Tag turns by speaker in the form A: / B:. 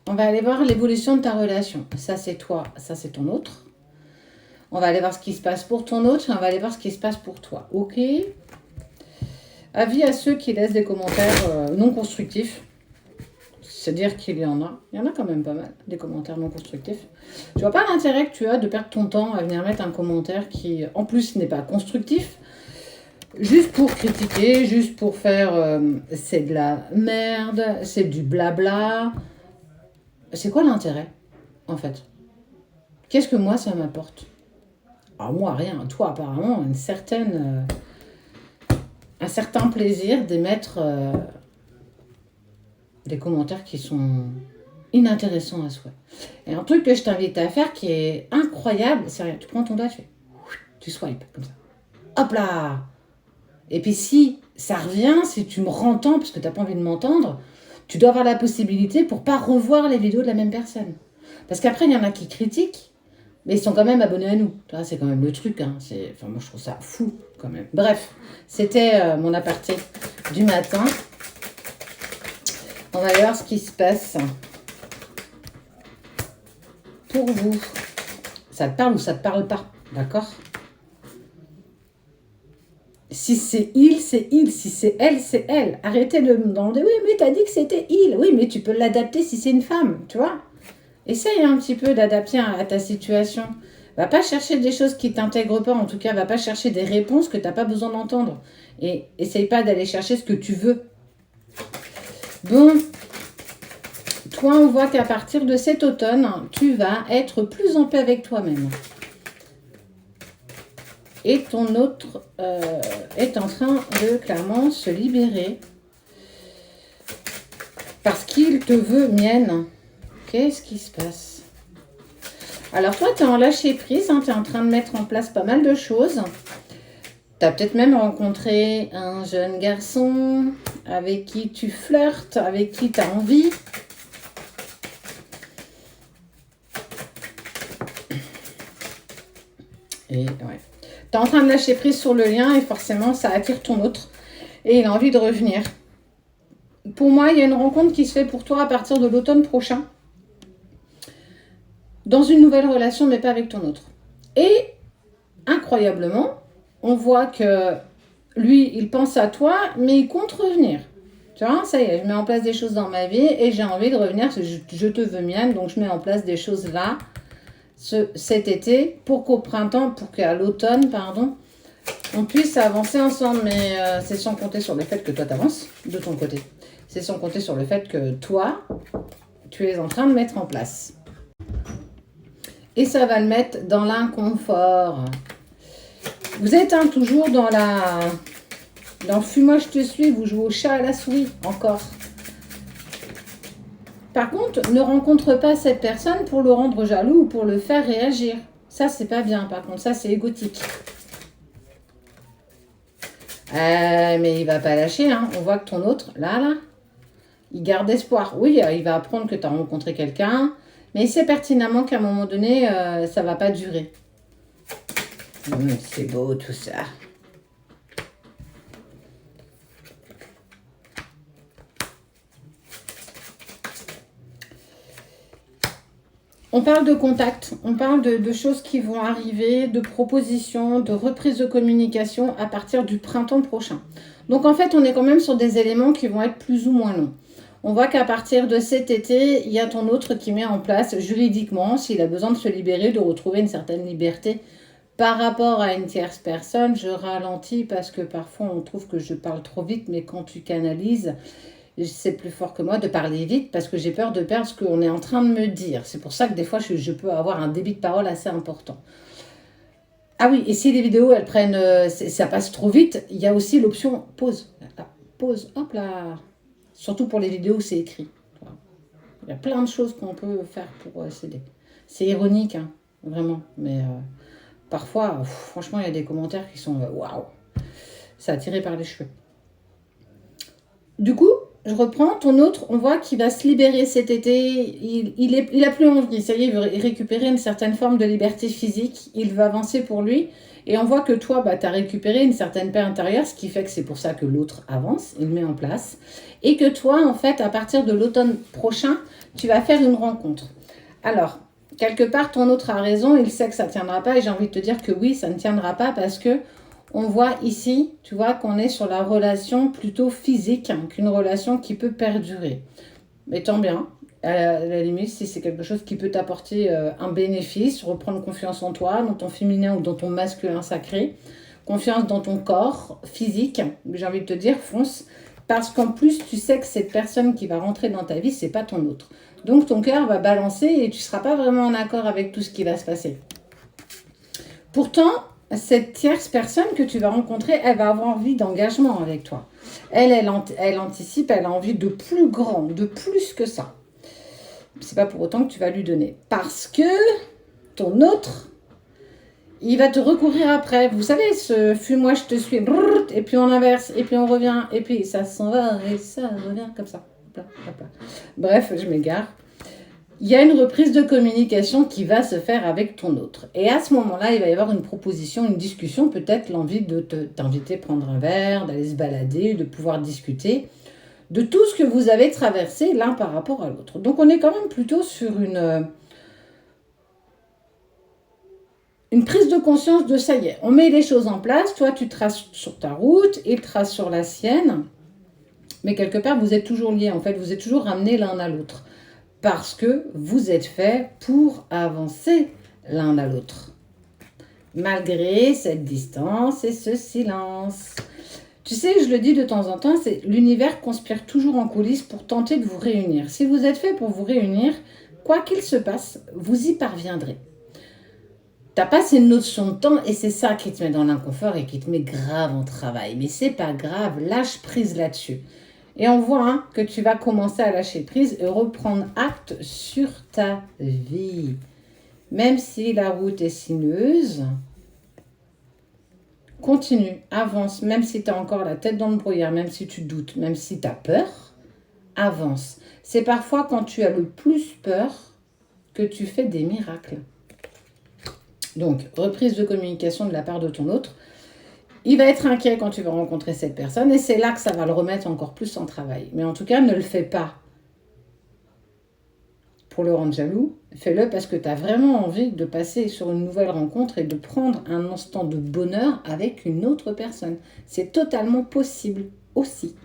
A: On va aller voir l'évolution de ta relation. Ça, c'est toi, ça, c'est ton autre. On va aller voir ce qui se passe pour ton autre et on va aller voir ce qui se passe pour toi. Ok? Avis à ceux qui laissent des commentaires non constructifs. C'est-à-dire qu'il y en a. Il y en a quand même pas mal, des commentaires non constructifs. Je vois pas l'intérêt que tu as de perdre ton temps à venir mettre un commentaire qui, en plus, n'est pas constructif. Juste pour critiquer, juste pour faire c'est de la merde, c'est du blabla. C'est quoi l'intérêt, en fait? Qu'est-ce que moi, ça m'apporte? Alors moi, rien. Toi, apparemment, un certain plaisir d'émettre des commentaires qui sont inintéressants à soi. Et un truc que je t'invite à faire qui est incroyable, c'est rien. Tu prends ton doigt, tu swipes comme ça. Hop là! Et puis si ça revient, si tu me rentends parce que tu n'as pas envie de m'entendre, tu dois avoir la possibilité pour pas revoir les vidéos de la même personne. Parce qu'après, il y en a qui critiquent, mais ils sont quand même abonnés à nous. C'est quand même le truc. Hein. Enfin, moi, je trouve ça fou quand même. Bref, c'était mon aparté du matin. On va aller voir ce qui se passe pour vous. Ça te parle ou ça te parle pas, d'accord? Si c'est il, c'est il. Si c'est elle, c'est elle. Arrêtez de me demander, oui, mais t'as dit que c'était il. Oui, mais tu peux l'adapter si c'est une femme, tu vois. Essaye un petit peu d'adapter à ta situation. Va pas chercher des choses qui t'intègrent pas, en tout cas, va pas chercher des réponses que t'as pas besoin d'entendre. Et essaye pas d'aller chercher ce que tu veux. Bon, toi, on voit qu'à partir de cet automne, tu vas être plus en paix avec toi-même. Et ton autre est en train de clairement se libérer. Parce qu'il te veut mienne. Qu'est-ce qui se passe? Alors toi, tu es en lâcher prise, hein, tu es en train de mettre en place pas mal de choses. Tu as peut-être même rencontré un jeune garçon avec qui tu flirtes, avec qui tu as envie. Et ouais. Tu es en train de lâcher prise sur le lien et forcément, ça attire ton autre. Et il a envie de revenir. Pour moi, il y a une rencontre qui se fait pour toi à partir de l'automne prochain. Dans une nouvelle relation, mais pas avec ton autre. Et incroyablement, on voit que lui, il pense à toi, mais il compte revenir. Tu vois, ça y est, je mets en place des choses dans ma vie et j'ai envie de revenir. Je te veux mienne, donc je mets en place des choses là, cet été, pour qu'au printemps, pour qu'à l'automne, pardon, on puisse avancer ensemble. Mais c'est sans compter sur le fait que toi, t'avances de ton côté. C'est sans compter sur le fait que toi, tu es en train de mettre en place. Et ça va le mettre dans l'inconfort. Vous êtes toujours dans le fumoir, je te suis, vous jouez au chat à la souris, encore. Par contre, ne rencontre pas cette personne pour le rendre jaloux ou pour le faire réagir. Ça, c'est pas bien, par contre, ça, c'est égotique. Mais il va pas lâcher, hein. On voit que ton autre, là, il garde espoir. Oui, il va apprendre que tu as rencontré quelqu'un, mais il sait pertinemment qu'à un moment donné, ça va pas durer. C'est beau tout ça. On parle de contact, on parle de choses qui vont arriver, de propositions, de reprise de communication à partir du printemps prochain. Donc en fait, on est quand même sur des éléments qui vont être plus ou moins longs. On voit qu'à partir de cet été, il y a ton autre qui met en place juridiquement, s'il a besoin de se libérer, de retrouver une certaine liberté par rapport à une tierce personne. Je ralentis parce que parfois on trouve que je parle trop vite, mais quand tu canalises, c'est plus fort que moi de parler vite parce que j'ai peur de perdre ce qu'on est en train de me dire. C'est pour ça que des fois, je peux avoir un débit de parole assez important. Ah oui, et si les vidéos, elles prennent, ça passe trop vite, il y a aussi l'option pause. Pause, hop là. Surtout pour les vidéos, c'est écrit. Il y a plein de choses qu'on peut faire pour s'aider. C'est ironique, hein, vraiment. Mais parfois, franchement, il y a des commentaires qui sont waouh. Ça a tiré par les cheveux. Du coup, je reprends, ton autre, on voit qu'il va se libérer cet été, il a plus envie, ça y est, il veut récupérer une certaine forme de liberté physique, il veut avancer pour lui, et on voit que toi, bah, tu as récupéré une certaine paix intérieure, ce qui fait que c'est pour ça que l'autre avance, il met en place, et que toi, en fait, à partir de l'automne prochain, tu vas faire une rencontre. Alors, quelque part, ton autre a raison, il sait que ça ne tiendra pas, et j'ai envie de te dire que oui, ça ne tiendra pas, parce que on voit ici, tu vois, qu'on est sur la relation plutôt physique qu'une relation qui peut perdurer. Mais tant bien, à la limite, si c'est quelque chose qui peut t'apporter un bénéfice, reprendre confiance en toi, dans ton féminin ou dans ton masculin sacré, confiance dans ton corps physique, j'ai envie de te dire, fonce, parce qu'en plus, tu sais que cette personne qui va rentrer dans ta vie, c'est pas ton autre. Donc ton cœur va balancer et tu ne seras pas vraiment en accord avec tout ce qui va se passer. Pourtant, cette tierce personne que tu vas rencontrer, elle va avoir envie d'engagement avec toi. Elle anticipe, elle a envie de plus grand, de plus que ça. C'est pas pour autant que tu vas lui donner. Parce que ton autre, il va te recourir après. Vous savez, ce fuis-moi, je te suis, brrr, et puis on inverse, et puis on revient, et puis ça s'en va, et ça revient comme ça. Hop là, hop là. Bref, je m'égare. Il y a une reprise de communication qui va se faire avec ton autre. Et à ce moment-là, il va y avoir une proposition, une discussion, peut-être l'envie de t'inviter à prendre un verre, d'aller se balader, de pouvoir discuter de tout ce que vous avez traversé l'un par rapport à l'autre. Donc on est quand même plutôt sur une prise de conscience de ça y est, on met les choses en place, toi tu traces sur ta route, il trace sur la sienne, mais quelque part vous êtes toujours liés, en fait, vous êtes toujours ramenés l'un à l'autre. Parce que vous êtes faits pour avancer l'un à l'autre. Malgré cette distance et ce silence. Tu sais, je le dis de temps en temps, c'est l'univers conspire toujours en coulisses pour tenter de vous réunir. Si vous êtes fait pour vous réunir, quoi qu'il se passe, vous y parviendrez. T'as pas ces notions de temps et c'est ça qui te met dans l'inconfort et qui te met grave en travail. Mais c'est pas grave, lâche prise là-dessus. Et on voit que tu vas commencer à lâcher prise et reprendre acte sur ta vie. Même si la route est sinueuse, continue, avance. Même si tu as encore la tête dans le brouillard, même si tu doutes, même si tu as peur, avance. C'est parfois quand tu as le plus peur que tu fais des miracles. Donc, reprise de communication de la part de ton autre. Il va être inquiet quand tu vas rencontrer cette personne et c'est là que ça va le remettre encore plus en travail. Mais en tout cas, ne le fais pas pour le rendre jaloux. Fais-le parce que tu as vraiment envie de passer sur une nouvelle rencontre et de prendre un instant de bonheur avec une autre personne. C'est totalement possible aussi.